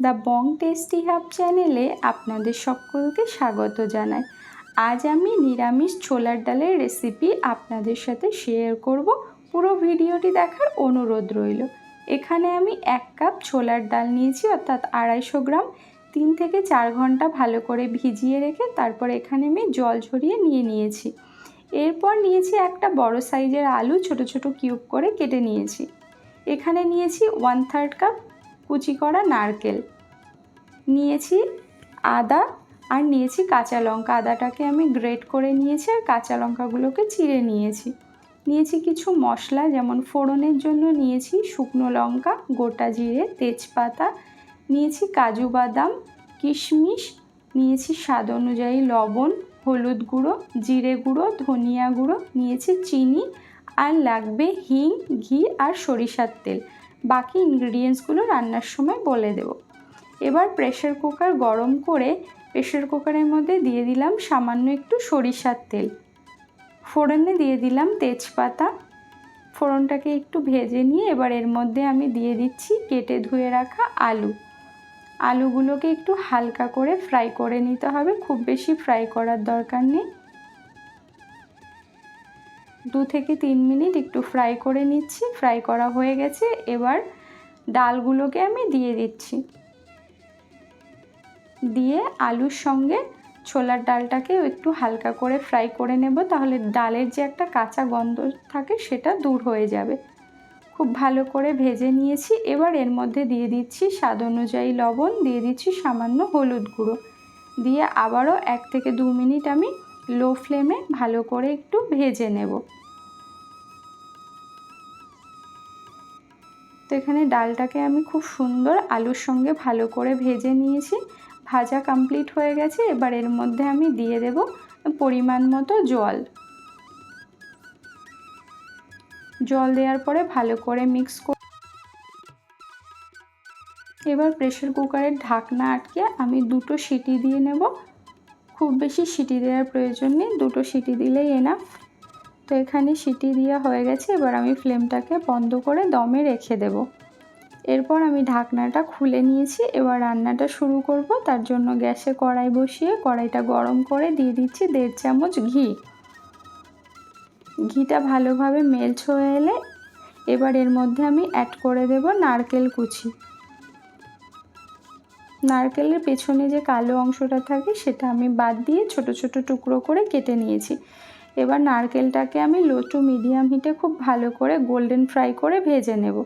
The Bong tasty hub চ্যানেলে আপনাদের সকলকে স্বাগত জানাই। আজ আমি নিরামিষ ছোলার ডালের রেসিপি আপনাদের সাথে শেয়ার করব। পুরো ভিডিওটি দেখার অনুরোধ রইল। এখানে আমি 1 কাপ ছোলার ডাল নিয়েছি, অর্থাৎ 250 গ্রাম। 3 থেকে 4 ঘন্টা ভালো করে ভিজিয়ে রেখে তারপর এখানে আমি জল ঝরিয়ে নিয়েছি। এরপর নিয়েছি একটা বড় সাইজের আলু, ছোট ছোট কিউব করে কেটে নিয়েছি। এখানে নিয়েছি 1/3 কাপ কুচি করা নারকেল, নিয়েছি আদা, আর নিয়েছি কাঁচা লঙ্কা। আদাটাকে আমি গ্রেট করে নিয়েছি আর কাঁচা লঙ্কাগুলোকে চিড়ে নিয়েছি। নিয়েছি কিছু মশলা, যেমন ফোড়নের জন্য নিয়েছি শুকনো লঙ্কা, গোটা জিরে, তেজপাতা, নিয়েছি কাজু বাদাম, কিশমিশ, নিয়েছি স্বাদ অনুযায়ী লবণ, হলুদ গুঁড়ো, জিরে গুঁড়ো, ধনিয়া গুঁড়ো, নিয়েছি চিনি, আর লাগবে হিং, ঘি আর সরিষার তেল। বাকি ইনগ্রিডিয়েন্টসগুলো রান্নার সময় বলে দেব। এবার প্রেসার কুকার গরম করে প্রেসার কুকারের মধ্যে দিয়ে দিলাম সামান্য একটু সরিষার তেল। ফোড়নে দিয়ে দিলাম তেজপাতা। ফোড়নটাকে একটু ভেজে নিয়ে এবার এর মধ্যে আমি দিয়ে দিচ্ছি কেটে ধুয়ে রাখা আলু। আলুগুলোকে একটু হালকা করে ফ্রাই করে নিতে হবে, খুব বেশি ফ্রাই করার দরকার নেই। 2 থেকে 3 মিনিট একটু ফ্রাই করে নিচ্ছি। ফ্রাই করা হয়ে গেছে। এবার ডালগুলোকে আমি দিয়ে দিচ্ছি। দিয়ে আলুর সঙ্গে ছোলার ডালটাকে একটু হালকা করে ফ্রাই করে নেব, তাহলে ডালের যে একটা কাঁচা গন্ধ থাকে সেটা দূর হয়ে যাবে। খুব ভালো করে ভেজে নিয়েছি। এবার এর মধ্যে দিয়ে দিচ্ছি স্বাদ অনুযায়ী লবণ, দিয়ে দিচ্ছি সামান্য হলুদ গুঁড়ো, দিয়ে আবারও 1 থেকে 2 মিনিট আমি লো ফ্লেমে ভালো করে একটু ভেজে নেব। তো এখানে ডালটাকে আমি খুব সুন্দর আলুর সঙ্গে ভালো করে ভেজে নিয়েছি। ভাজা কমপ্লিট হয়ে গেছে। এবার এর মধ্যে আমি দিয়ে দেব পরিমাণ মতো জল। জল দেওয়ার পরে ভালো করে মিক্স করে এবার প্রেসার কুকারের ঢাকনা আটকে আমি 2টো সিটি দিয়ে নেব। খুব বেশি সিটি দেওয়ার প্রয়োজন নেই, 2টো সিটি দিলেই এনাফ। তো এখানে সিটি দেওয়া হয়ে গেছে। এবার আমি ফ্লেমটাকে বন্ধ করে দমে রেখে দেব। এরপর আমি ঢাকনাটা খুলে নিয়েছি। এবার রান্নাটা শুরু করব। তার জন্য গ্যাসে কড়াই বসিয়ে কড়াইটা গরম করে দিয়ে দিচ্ছি 1.5 চামচ ঘি। ঘিটা ভালোভাবে মেল্ট হয়ে এলে এবার এর মধ্যে আমি অ্যাড করে দেব নারকেল কুচি। নারকেলের পেছনে যে কালো অংশটা থাকে সেটা আমি বাদ দিয়ে ছোট ছোট টুকরো করে কেটে নিয়েছি। এবার নারকেলটাকে আমি লো টু মিডিয়াম হিটে খুব ভালো করে গোল্ডেন ফ্রাই করে ভেজে নেব।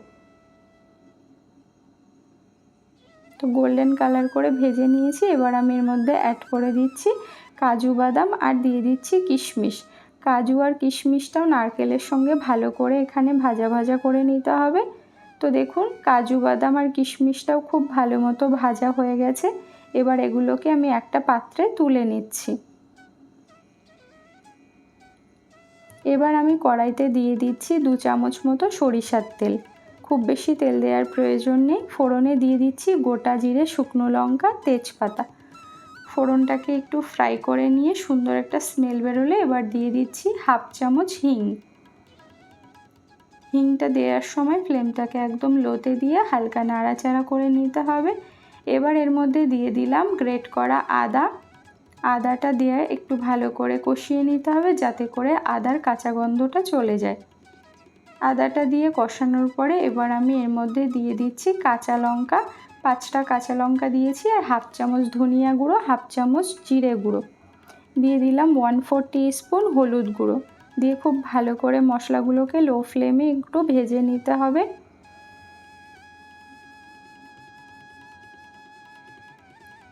তো গোল্ডেন কালার করে ভেজে নিয়েছি। এবার আমি এর মধ্যে অ্যাড করে দিচ্ছি কাজু বাদাম আর দিয়ে দিচ্ছি কিশমিশ। কাজু আর কিশমিশটাও নারকেলের সঙ্গে ভালো করে এখানে ভাজা ভাজা করে নিতে হবে। তো দেখুন কাজু বাদাম আর কিশমিশটাও খুব ভালো মতো ভাজা হয়ে গেছে। এবার এগুলোকে আমি একটা পাত্রে তুলে নিচ্ছি। এবার আমি কড়াইতে দিয়ে দিচ্ছি 2 চামচ মতো সরিষার তেল। খুব বেশি তেল দেওয়ার প্রয়োজন নেই। ফোড়নে দিয়ে দিচ্ছি গোটা জিরে, শুকনো লঙ্কা, তেজপাতা। ফোড়নটাকে একটু ফ্রাই করে নিয়ে সুন্দর একটা স্মেল বেরোলে এবার দিয়ে দিচ্ছি 1/2 চামচ হিং। হিংটা দেওয়ার সময় ফ্লেমটাকে একদম লোতে দিয়ে হালকা নাড়াচাড়া করে নিতে হবে। এবার এর মধ্যে দিয়ে দিলাম গ্রেট করা আদা। আদাটা দিয়ে একটু ভালো করে কষিয়ে নিতে হবে, যাতে করে আদার কাঁচা গন্ধটা চলে যায়। আদাটা দিয়ে কষানোর পরে এবার আমি এর মধ্যে দিয়ে দিচ্ছি কাঁচা লঙ্কা। 5টা কাঁচা লঙ্কা দিয়েছি, আর 1/2 চামচ ধনিয়া গুঁড়ো, 1/2 চামচ জিরে গুঁড়ো, দিয়ে দিলাম 1/4 টিস্পুন হলুদ গুঁড়ো। দিয়ে খুব ভালো করে মশলাগুলোকে লো ফ্লেমে একটু ভেজে নিতে হবে।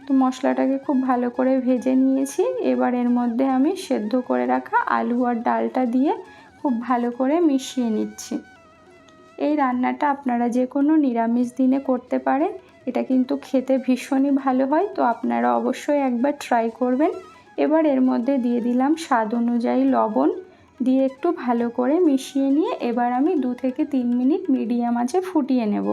তো মশলাটাকে খুব ভালো করে ভেজে নিয়েছি। এবার এর মধ্যে আমি সেদ্ধ করে রাখা আলু আর ডালটা দিয়ে খুব ভালো করে মিশিয়ে নিচ্ছি। এই রান্নাটা আপনারা যে কোনো নিরামিষ দিনে করতে পারেন। এটা কিন্তু খেতে ভীষণই ভালো হয়। তো আপনারা অবশ্যই একবার ট্রাই করবেন। এবার এর মধ্যে দিয়ে দিলাম স্বাদ অনুযায়ী লবণ, দিয়ে একটু ভালো করে মিশিয়ে নিয়ে এবার আমি 2 থেকে 3 মিনিট মিডিয়াম আঁচে ফুটিয়ে নেব।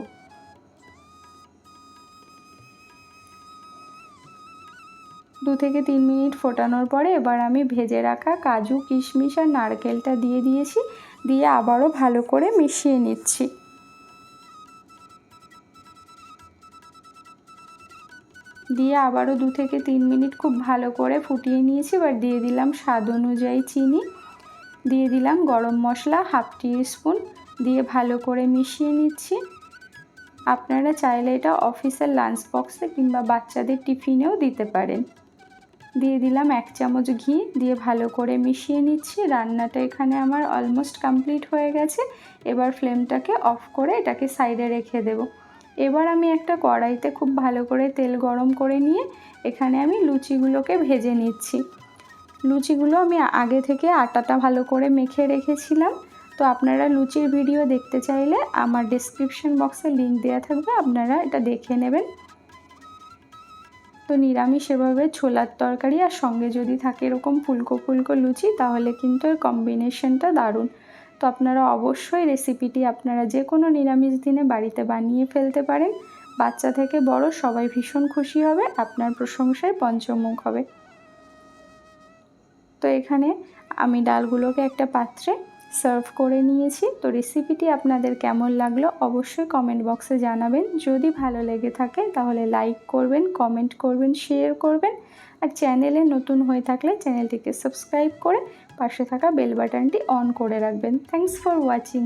2 থেকে 3 মিনিট ফোটানোর পরে এবার আমি ভেজে রাখা কাজু, কিশমিশ আর নারকেলটা দিয়ে দিয়েছি। দিয়ে আবারও ভালো করে মিশিয়ে নিচ্ছি। দিয়ে আবারও 2 থেকে 3 মিনিট খুব ভালো করে ফুটিয়ে নিয়েছি। এবার দিয়ে দিলাম স্বাদ অনুযায়ী চিনি, দিয়ে দিলাম গরম মশলা 1/2 টিস্পুন, দিয়ে ভালো করে মিশিয়ে নিচ্ছি। আপনারা চাইলে এটা অফিসের লাঞ্চ বক্সে কিংবা বাচ্চাদের টিফিনেও দিতে পারেন। দিয়ে দিলাম 1 চামচ ঘি, দিয়ে ভালো করে মিশিয়ে নিচ্ছি। রান্নাটা এখানে আমার অলমোস্ট কমপ্লিট হয়ে গেছে। এবার ফ্লেমটাকে অফ করে এটাকে সাইডে রেখে দেব। এবার আমি একটা কড়াইতে খুব ভালো করে তেল গরম করে নিয়ে এখানে আমি লুচিগুলোকে ভেজে নিচ্ছি। লুচিগুলো আমি আগে থেকে আটাটা ভালো করে মেখে রেখেছিলাম। তো আপনারা লুচির ভিডিও দেখতে চাইলে আমার ডেসক্রিপশন বক্সে লিংক দেওয়া থাকবে, আপনারা এটা দেখে নেবেন। তো নিরামিষ এভাবে ছোলার তরকারি আর সঙ্গে যদি থাকে এরকম ফুলকো ফুলকো লুচি, তাহলে কিন্তু এর কম্বিনেশনটা দারুণ। তো আপনারা অবশ্যই রেসিপিটি আপনারা যে কোনো নিরামিষ দিনে বাড়িতে বানিয়ে ফেলতে পারেন। বাচ্চা থেকে বড় সবাই ভীষণ খুশি হবে, আপনার প্রশংসায় পঞ্চমুখ হবে। তো এখানে আমি ডালগুলোকে একটা পাত্রে সার্ভ করে নিয়েছি। তো রেসিপিটি আপনাদের কেমন লাগলো অবশ্যই কমেন্ট বক্সে জানাবেন। যদি ভালো লেগে থাকে তাহলে লাইক করবেন, কমেন্ট করবেন, শেয়ার করবেন। আর চ্যানেলে নতুন হয়ে থাকলে চ্যানেলটিকে সাবস্ক্রাইব করে পাশে থাকা বেল বাটনটি অন করে রাখবেন। Thanks for watching.